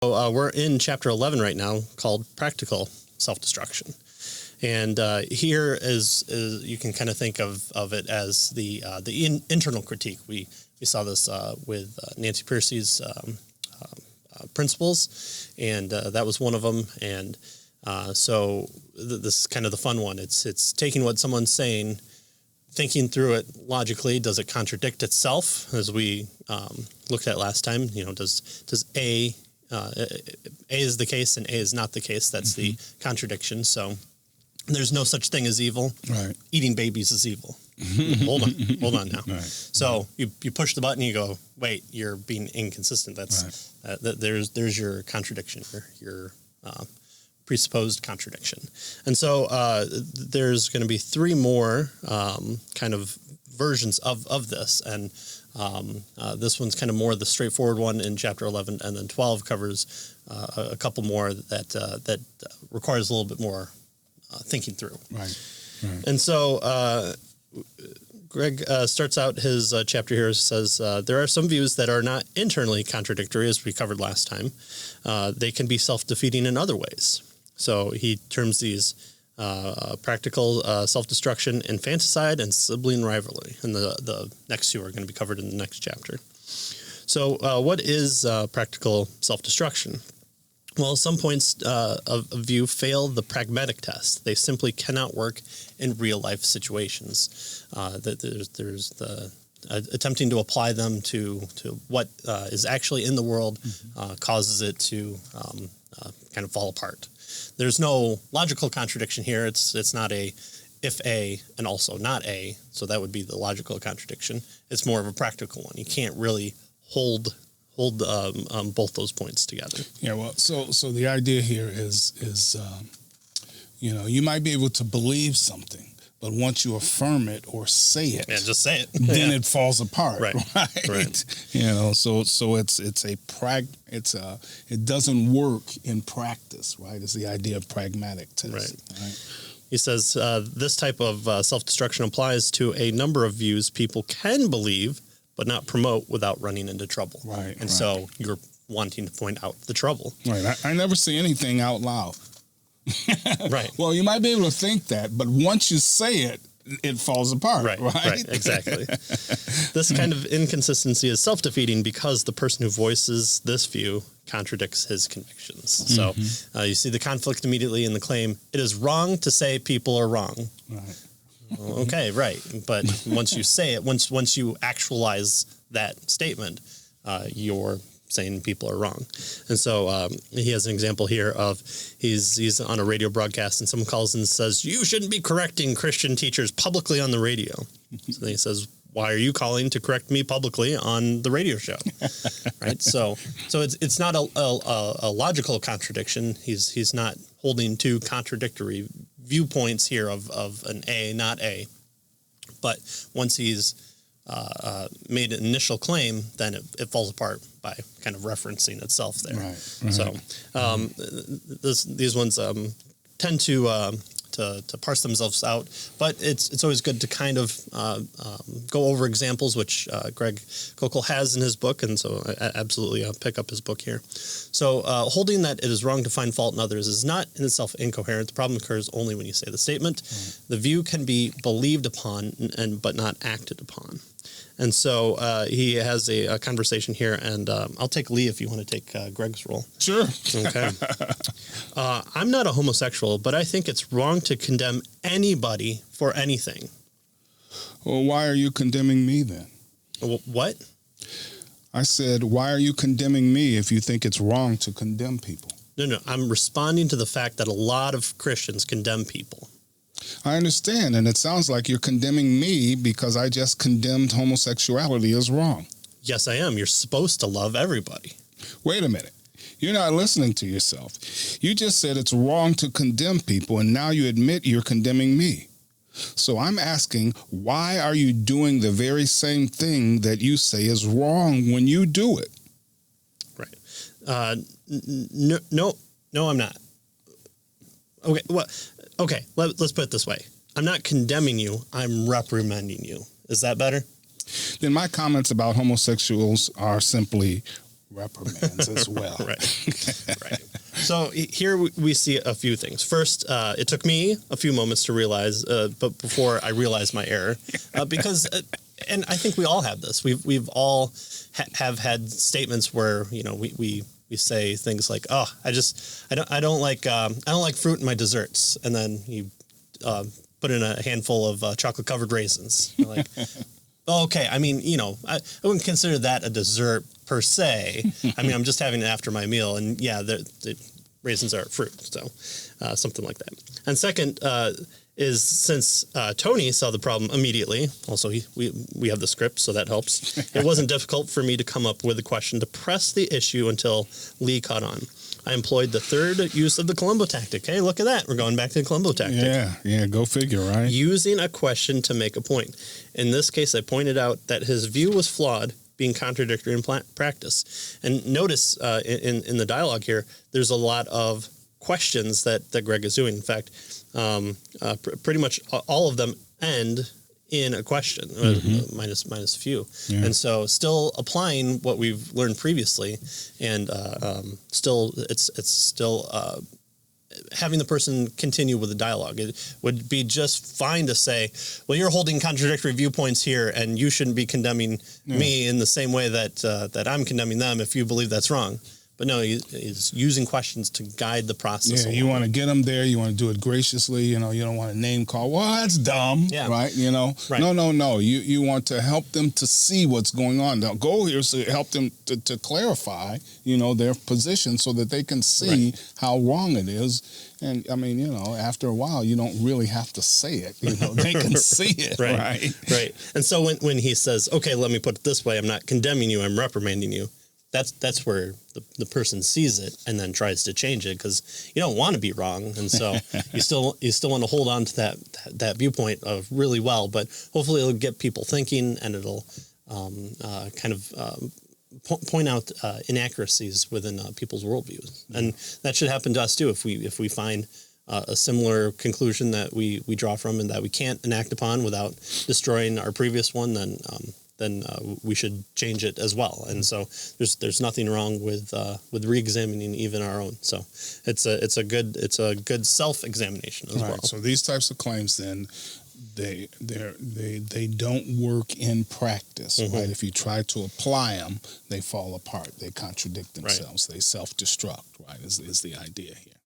So we're in chapter 11 right now, called Practical Self-Destruction. And here is you can kind of think of it as the internal critique. We saw this with Nancy Pearcey's principles, and that was one of them. And so this is kind of the fun one. It's taking what someone's saying, thinking through it logically. Does it contradict itself, as we looked at last time? Does A is the case and A is not the case? That's the contradiction. So there's no such thing as evil. Right. Eating babies is evil. Hold on now. Right. So you push the button, you go, wait, you're being inconsistent. That's right. There's your contradiction, your presupposed contradiction. And so there's going to be three more kind of versions of this, and this one's kind of more the straightforward one in chapter 11, and then 12 covers a couple more that requires a little bit more thinking through. Right. And so Greg starts out his chapter here, says, there are some views that are not internally contradictory, as we covered last time. They can be self-defeating in other ways. So he terms these practical self-destruction, infanticide, and sibling rivalry. And the next two are going to be covered in the next chapter. So what is practical self-destruction? Well, some points of view fail the pragmatic test. They simply cannot work in real-life situations. There's the attempting to apply them to what is actually in the world causes it to kind of fall apart. There's no logical contradiction here. It's not a if A and also not A, so that would be the logical contradiction. It's more of a practical one. You can't really hold both those points together. Yeah, well, so the idea here is you might be able to believe something, but once you affirm it or say it, just say it, then it falls apart, right? So it doesn't work in practice, right? It's the idea of pragmatic testing, right? He says this type of self-destruction applies to a number of views people can believe but not promote without running into trouble. Right. And so you're wanting to point out the trouble. Right. I never say anything out loud. Right. Well, you might be able to think that, but once you say it, it falls apart. Right. Exactly. This kind of inconsistency is self-defeating because the person who voices this view contradicts his convictions. So you see the conflict immediately in the claim, it is wrong to say people are wrong. Right. Okay, right. But once you say it, once you actualize that statement, you're saying people are wrong. And so he has an example here of he's on a radio broadcast and someone calls and says, you shouldn't be correcting Christian teachers publicly on the radio. So then he says, why are you calling to correct me publicly on the radio show? Right. So it's not a logical contradiction. He's not holding two contradictory viewpoints here of an A, not A. But once he's made an initial claim, then it falls apart by kind of referencing itself there. Right. So these ones tend to parse themselves out, but it's always good to kind of go over examples, which Greg Koukl has in his book, and so I absolutely pick up his book here. So holding that it is wrong to find fault in others is not in itself incoherent. The problem occurs only when you say the statement. The view can be believed upon but not acted upon. And so he has a conversation here, and I'll take Lee if you want to take Greg's role. Sure. Okay. I'm not a homosexual, but I think it's wrong to condemn anybody for anything. Well, why are you condemning me then? What? I said, why are you condemning me if you think it's wrong to condemn people? No. I'm responding to the fact that a lot of Christians condemn people. I understand, and it sounds like you're condemning me because I just condemned homosexuality as wrong. Yes, I am. You're supposed to love everybody. Wait a minute. You're not listening to yourself. You just said it's wrong to condemn people, and now you admit you're condemning me. So I'm asking, why are you doing the very same thing that you say is wrong when you do it? Right. No, I'm not. Okay, well... Okay, let's put it this way. I'm not condemning you. I'm reprimanding you. Is that better? Then my comments about homosexuals are simply reprimands as well. Right. So here we see a few things. First, it took me a few moments to realize, but before I realized my error, because, and I think we all have this. We've all have had statements where we say things like, "Oh, I don't like fruit in my desserts," and then you put in a handful of chocolate covered raisins. You're like, okay, I mean, I wouldn't consider that a dessert per se. I mean, I'm just having it after my meal, and yeah, the raisins are fruit, so something like that. And second is since Tony saw the problem immediately, also we have the script, so that helps. It wasn't difficult for me to come up with a question to press the issue until Lee caught on. I employed the third use of the Columbo tactic. Hey, look at that. We're going back to the Columbo tactic. Yeah, go figure, right? Using a question to make a point. In this case, I pointed out that his view was flawed, being contradictory in practice. And notice in the dialogue here, there's a lot of questions that Greg is doing. In fact, pretty much all of them end in a question, minus a few. Yeah. And so still applying what we've learned previously, and still it's still having the person continue with the dialogue. It would be just fine to say, well, you're holding contradictory viewpoints here, and you shouldn't be condemning me in the same way that I'm condemning them if you believe that's wrong. But no, he's using questions to guide the process. Yeah, you want to get them there. You want to do it graciously. You don't want to name call. Well, that's dumb, right? Right. No. You want to help them to see what's going on. The goal here is to help them to clarify, their position so that they can see how wrong it is. And I mean, after a while, you don't really have to say it. They can see it, right? Right. And so when he says, "Okay, let me put it this way: I'm not condemning you. I'm reprimanding you." That's where the person sees it and then tries to change it, because you don't want to be wrong, and so you still want to hold on to that viewpoint of really well. But hopefully it'll get people thinking, and it'll point out inaccuracies within people's worldviews, and that should happen to us too. If we find a similar conclusion that we draw from and that we can't enact upon without destroying our previous one, then we should change it as well. And so there's nothing wrong with re-examining even our own. So it's a good self-examination as well. So these types of claims then they don't work in practice, right? If you try to apply them, they fall apart. They contradict themselves. They self-destruct, right? Is the idea here.